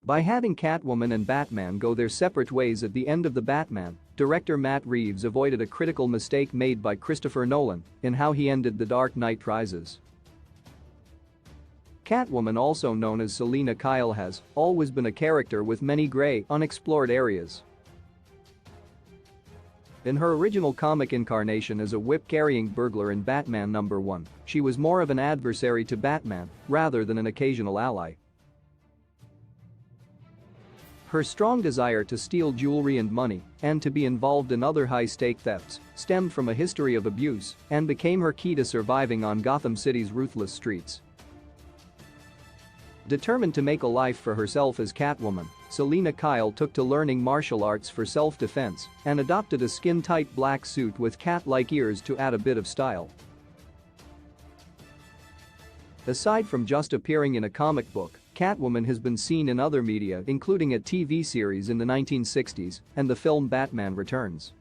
By having Catwoman and Batman go their separate ways at the end of The Batman, director Matt Reeves avoided a critical mistake made by Christopher Nolan in how he ended The Dark Knight Rises. Catwoman, also known as Selina Kyle, has always been a character with many gray, unexplored areas. In her original comic incarnation as a whip-carrying burglar in Batman #1, she was more of an adversary to Batman rather than an occasional ally. Her strong desire to steal jewelry and money and to be involved in other high-stake thefts stemmed from a history of abuse and became her key to surviving on Gotham City's ruthless streets. Determined to make a life for herself as Catwoman, Selina Kyle took to learning martial arts for self-defense and adopted a skin-tight black suit with cat-like ears to add a bit of style. Aside from just appearing in a comic book, Catwoman has been seen in other media, including a TV series in the 1960s and the film Batman Returns.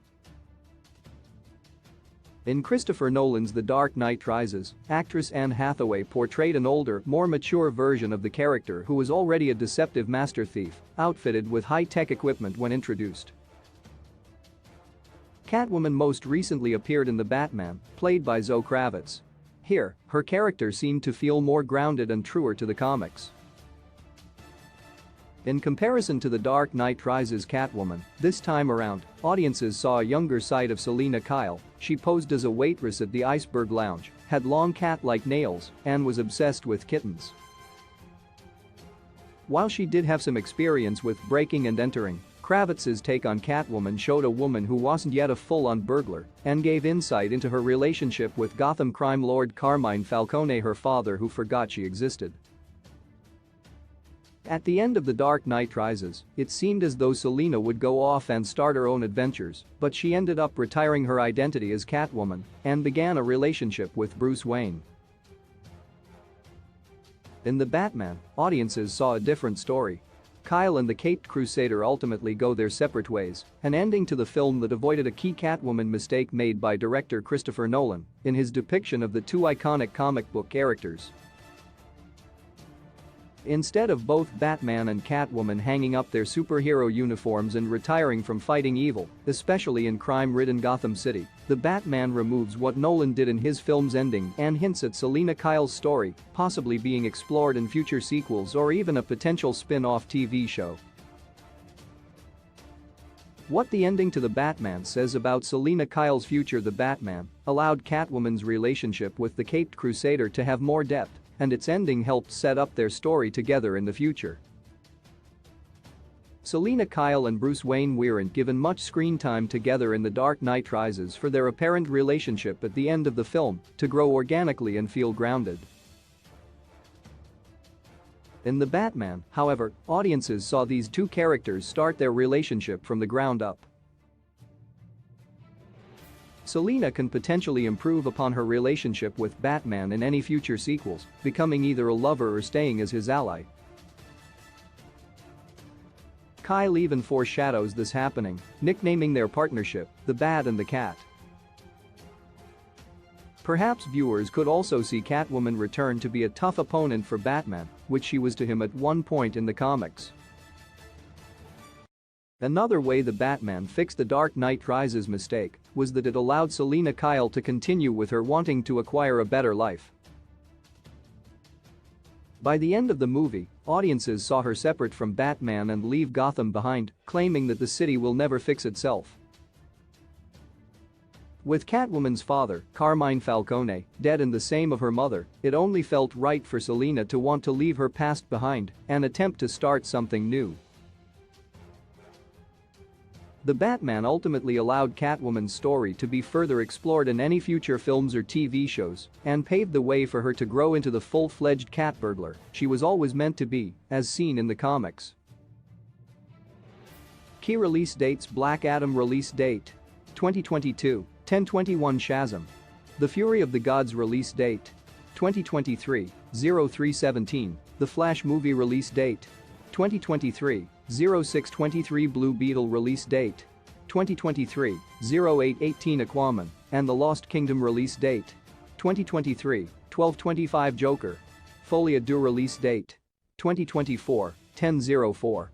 In Christopher Nolan's The Dark Knight Rises, actress Anne Hathaway portrayed an older, more mature version of the character who was already a deceptive master thief, outfitted with high-tech equipment when introduced. Catwoman most recently appeared in The Batman, played by Zoe Kravitz. Here, her character seemed to feel more grounded and truer to the comics. In comparison to The Dark Knight Rises Catwoman, this time around, audiences saw a younger side of Selina Kyle. She posed as a waitress at the Iceberg Lounge, had long cat-like nails, and was obsessed with kittens. While she did have some experience with breaking and entering, Kravitz's take on Catwoman showed a woman who wasn't yet a full-on burglar and gave insight into her relationship with Gotham crime lord Carmine Falcone, her father who forgot she existed. At the end of The Dark Knight Rises, it seemed as though Selina would go off and start her own adventures, but she ended up retiring her identity as Catwoman and began a relationship with Bruce Wayne. In The Batman, audiences saw a different story. Kyle and the Caped Crusader ultimately go their separate ways, an ending to the film that avoided a key Catwoman mistake made by director Christopher Nolan in his depiction of the two iconic comic book characters. Instead of both Batman and Catwoman hanging up their superhero uniforms and retiring from fighting evil, especially in crime-ridden Gotham City, the Batman removes what Nolan did in his film's ending and hints at Selina Kyle's story possibly being explored in future sequels or even a potential spin-off TV show. What the ending to The Batman says about Selina Kyle's future. The Batman allowed Catwoman's relationship with the Caped Crusader to have more depth, and its ending helped set up their story together in the future. Selina Kyle and Bruce Wayne weren't given much screen time together in The Dark Knight Rises for their apparent relationship at the end of the film to grow organically and feel grounded. In The Batman, however, audiences saw these two characters start their relationship from the ground up. Selina can potentially improve upon her relationship with Batman in any future sequels, becoming either a lover or staying as his ally. Kyle even foreshadows this happening, nicknaming their partnership the Bat and the Cat. Perhaps viewers could also see Catwoman return to be a tough opponent for Batman, which she was to him at one point in the comics. Another way the Batman fixed The Dark Knight Rises' mistake was that it allowed Selina Kyle to continue with her wanting to acquire a better life. By the end of the movie, audiences saw her separate from Batman and leave Gotham behind, claiming that the city will never fix itself. With Catwoman's father, Carmine Falcone, dead and the same of her mother, it only felt right for Selina to want to leave her past behind and attempt to start something new. The Batman ultimately allowed Catwoman's story to be further explored in any future films or TV shows and paved the way for her to grow into the full-fledged cat burglar she was always meant to be, as seen in the comics. Key release dates: Black Adam release date 2022, 10/21. Shazam! The Fury of the Gods release date 2023, 03/17. The Flash movie release date 2023, 06/23. Blue Beetle release date 2023, 08/18. Aquaman and the Lost Kingdom release date 2023, 12/25. Joker Folie à Deux release date 2024, 10:04.